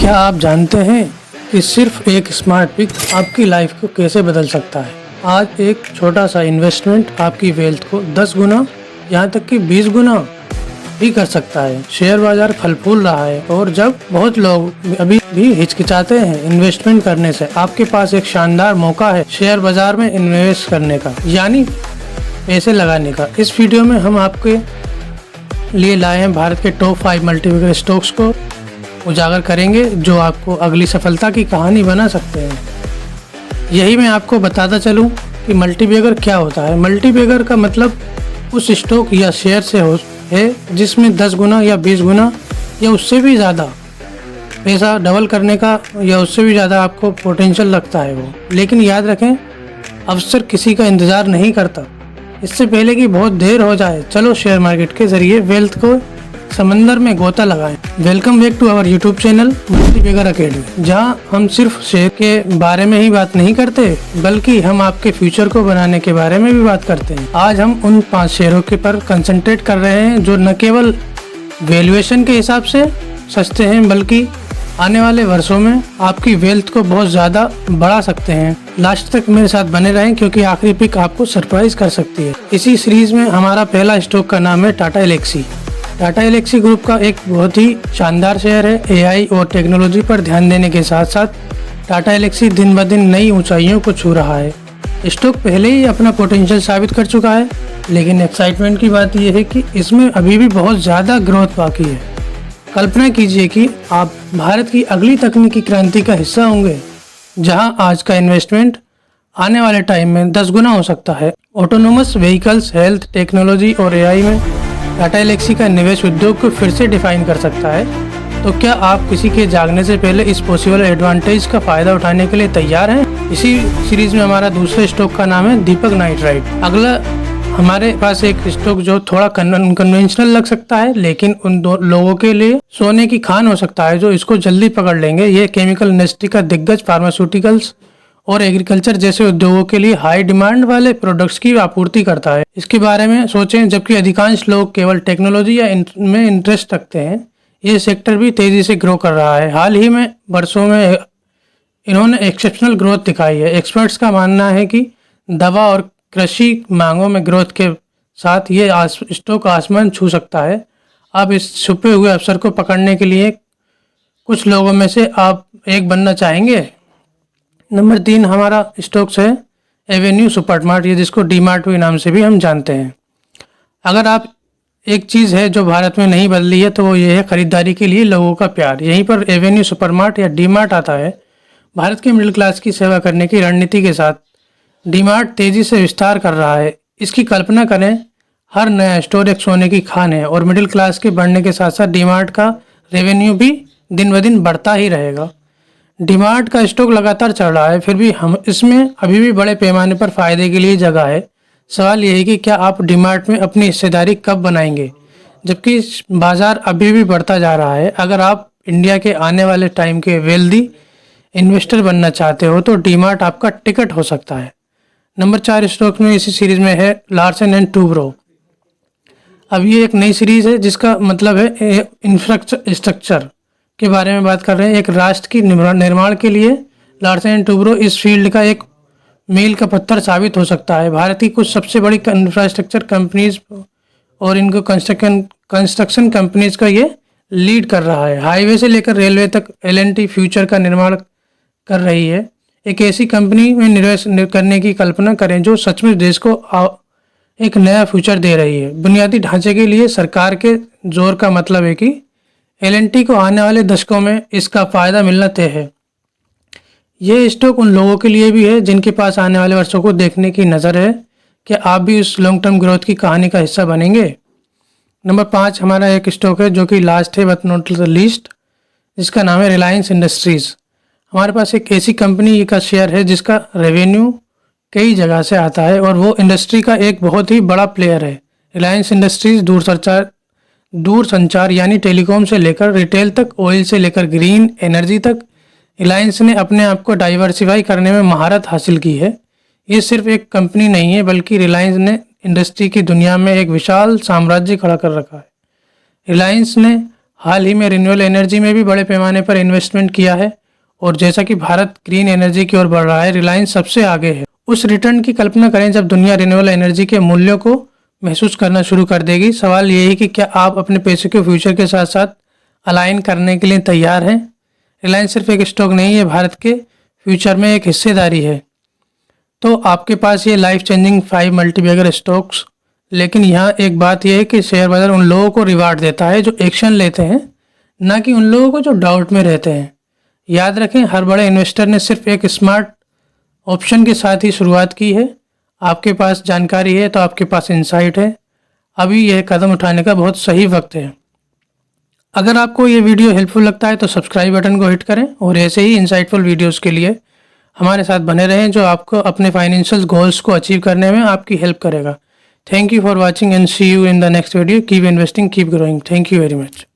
क्या आप जानते हैं कि सिर्फ एक स्मार्ट पिक आपकी लाइफ को कैसे बदल सकता है? आज एक छोटा सा इन्वेस्टमेंट आपकी वेल्थ को 10 गुना यहाँ तक कि 20 गुना भी कर सकता है। शेयर बाजार फल फूल रहा है और जब बहुत लोग अभी भी हिचकिचाते हैं इन्वेस्टमेंट करने से, आपके पास एक शानदार मौका है शेयर बाजार में इन्वेस्ट करने का, यानी पैसे लगाने का। इस वीडियो में हम आपके लिए लाए हैं भारत के टॉप 5 मल्टीबैगर स्टॉक्स को उजागर करेंगे जो आपको अगली सफलता की कहानी बना सकते हैं। यही मैं आपको बताता चलूं कि मल्टीबैगर क्या होता है। मल्टीबैगर का मतलब उस स्टॉक या शेयर से है जिसमें 10 गुना या 20 गुना या उससे भी ज़्यादा पैसा डबल करने का या उससे भी ज़्यादा आपको पोटेंशियल लगता है वो। लेकिन याद रखें, अवसर किसी का इंतज़ार नहीं करता। इससे पहले कि बहुत देर हो जाए, चलो शेयर मार्केट के जरिए वेल्थ को समंदर में गोता लगाएं। Welcome back to our YouTube channel Multibagger Academy, जहां हम सिर्फ शेयर के बारे में ही बात नहीं करते बल्कि हम आपके फ्यूचर को बनाने के बारे में भी बात करते हैं। आज हम उन 5 शेयरों के पर कंसंट्रेट कर रहे हैं जो न केवल वैल्यूएशन के हिसाब से सस्ते हैं बल्कि आने वाले वर्षों में आपकी वेल्थ को बहुत ज़्यादा बढ़ा सकते हैं। लास्ट तक मेरे साथ बने रहें क्योंकि आखिरी पिक आपको सरप्राइज कर सकती है। इसी सीरीज में हमारा पहला स्टॉक का नाम है टाटा एल्क्सी। टाटा एल्क्सी ग्रुप का एक बहुत ही शानदार शेयर है। एआई और टेक्नोलॉजी पर ध्यान देने के साथ साथ टाटा एल्क्सी दिन ब दिन नई ऊंचाइयों को छू रहा है। स्टॉक पहले ही अपना पोटेंशियल साबित कर चुका है, लेकिन एक्साइटमेंट की बात यह है कि इसमें अभी भी बहुत ज़्यादा ग्रोथ बाकी है। कल्पना कीजिए कि आप भारत की अगली तकनीकी क्रांति का हिस्सा होंगे, जहां आज का इन्वेस्टमेंट आने वाले टाइम में 10 गुना हो सकता है। ऑटोनोमस व्हीकल्स, हेल्थ टेक्नोलॉजी और एआई में टाटा एल्क्सी का निवेश उद्योग को फिर से डिफाइन कर सकता है। तो क्या आप किसी के जागने से पहले इस पॉसिबल एडवांटेज का फायदा उठाने के लिए तैयार हैं? इसी सीरीज में हमारा दूसरे स्टॉक का नाम है दीपक नाइट्राइट। अगला हमारे पास एक स्टॉक जो थोड़ा अनकन्वेंशनल लग सकता है, लेकिन उन दो लोगों के लिए सोने की खान हो सकता है जो इसको जल्दी पकड़ लेंगे। ये केमिकल इंडस्ट्री का दिग्गज, फार्मास्यूटिकल्स और एग्रीकल्चर जैसे उद्योगों के लिए हाई डिमांड वाले प्रोडक्ट्स की आपूर्ति करता है। इसके बारे में सोचें, जबकि अधिकांश लोग केवल टेक्नोलॉजी या में इंटरेस्ट रखते हैं, ये सेक्टर भी तेजी से ग्रो कर रहा है। हाल ही में वर्षों में इन्होंने एक्सेप्शनल ग्रोथ दिखाई है। एक्सपर्ट्स का मानना है कि दवा और कृषि मांगों में ग्रोथ के साथ ये स्टॉक आसमान छू सकता है। आप इस छुपे हुए अवसर को पकड़ने के लिए कुछ लोगों में से आप एक बनना चाहेंगे? नंबर 3 हमारा स्टॉक्स है एवेन्यू सुपरमार्ट, ये जिसको डीमार्ट के नाम से भी हम जानते हैं। अगर आप एक चीज़ है जो भारत में नहीं बदली है तो वो ये है खरीदारी के लिए लोगों का प्यार। यहीं पर एवेन्यू सुपरमार्ट या डीमार्ट आता है। भारत के मिडिल क्लास की सेवा करने की रणनीति के साथ डीमार्ट तेज़ी से विस्तार कर रहा है। इसकी कल्पना करें, हर नया स्टोर एक सोने की खान है और मिडिल क्लास के बढ़ने के साथ साथ डीमार्ट का रेवेन्यू भी दिन ब दिन बढ़ता ही रहेगा। डीमार्ट का स्टॉक लगातार चढ़ रहा है, फिर भी हम इसमें अभी भी बड़े पैमाने पर फायदे के लिए जगह है। सवाल यह है कि क्या आप डीमार्ट में अपनी हिस्सेदारी कब बनाएंगे, जबकि बाजार अभी भी बढ़ता जा रहा है। अगर आप इंडिया के आने वाले टाइम के वेल्दी इन्वेस्टर बनना चाहते हो तो डीमार्ट आपका टिकट हो सकता है। नंबर 4 स्टॉक में इसी सीरीज में है लार्सन एंड टूब्रो। अब ये एक नई सीरीज है जिसका मतलब है इंफ्रास्ट्रक्चर के बारे में बात कर रहे हैं। एक राष्ट्र की निर्माण के लिए लार्सन एंड टूब्रो इस फील्ड का एक मील का पत्थर साबित हो सकता है। भारत की कुछ सबसे बड़ी इंफ्रास्ट्रक्चर कंपनीज और इनको कंस्ट्रक्शन कंपनीज का ये लीड कर रहा है। हाईवे से लेकर रेलवे तक L&T फ्यूचर का निर्माण कर रही है। एक ऐसी कंपनी में निवेश करने की कल्पना करें जो सचमुच देश को एक नया फ्यूचर दे रही है। बुनियादी ढांचे के लिए सरकार के जोर का मतलब है कि L&T को आने वाले दशकों में इसका फ़ायदा मिलना तय है। ये स्टॉक उन लोगों के लिए भी है जिनके पास आने वाले वर्षों को देखने की नज़र है। क्या आप भी उस लॉन्ग टर्म ग्रोथ की कहानी का हिस्सा बनेंगे? नंबर 5 हमारा एक स्टॉक है जो कि लास्ट है बट नॉट द लीस्ट, जिसका नाम है रिलायंस इंडस्ट्रीज़। हमारे पास एक ऐसी कंपनी का शेयर है जिसका रेवेन्यू कई जगह से आता है और वो इंडस्ट्री का एक बहुत ही बड़ा प्लेयर है। रिलायंस इंडस्ट्रीज़ दूर संचार यानी टेलीकॉम से लेकर रिटेल तक, ऑयल से लेकर ग्रीन एनर्जी तक, रिलायंस ने अपने आप को डाइवर्सिफाई करने में महारत हासिल की है। ये सिर्फ एक कंपनी नहीं है बल्कि रिलायंस ने इंडस्ट्री की दुनिया में एक विशाल साम्राज्य खड़ा कर रखा है। रिलायंस ने हाल ही में रिन्यूएबल एनर्जी में भी बड़े पैमाने पर इन्वेस्टमेंट किया है और जैसा कि भारत ग्रीन एनर्जी की ओर बढ़ रहा है, रिलायंस सबसे आगे है। उस रिटर्न की कल्पना करें जब दुनिया रिन्यूएबल एनर्जी के मूल्यों को महसूस करना शुरू कर देगी। सवाल ये है कि क्या आप अपने पैसे को फ्यूचर के साथ साथ अलाइन करने के लिए तैयार हैं? रिलायंस सिर्फ एक स्टॉक नहीं है, भारत के फ्यूचर में एक हिस्सेदारी है। तो आपके पास ये लाइफ चेंजिंग 5 मल्टीबैगर स्टॉक्स, लेकिन यहाँ एक बात यह है कि शेयर बाजार उन लोगों को रिवार्ड देता है जो एक्शन लेते हैं, ना कि उन लोगों को जो डाउट में रहते हैं। याद रखें, हर बड़े इन्वेस्टर ने सिर्फ एक स्मार्ट ऑप्शन के साथ ही शुरुआत की है। आपके पास जानकारी है तो आपके पास इंसाइट है। अभी यह कदम उठाने का बहुत सही वक्त है। अगर आपको ये वीडियो हेल्पफुल लगता है तो सब्सक्राइब बटन को हिट करें और ऐसे ही इंसाइटफुल वीडियोस के लिए हमारे साथ बने रहें जो आपको अपने फाइनेंशियल गोल्स को अचीव करने में आपकी हेल्प करेगा। Thank you for watching and see you in the next video. Keep investing, keep growing. Thank you very much.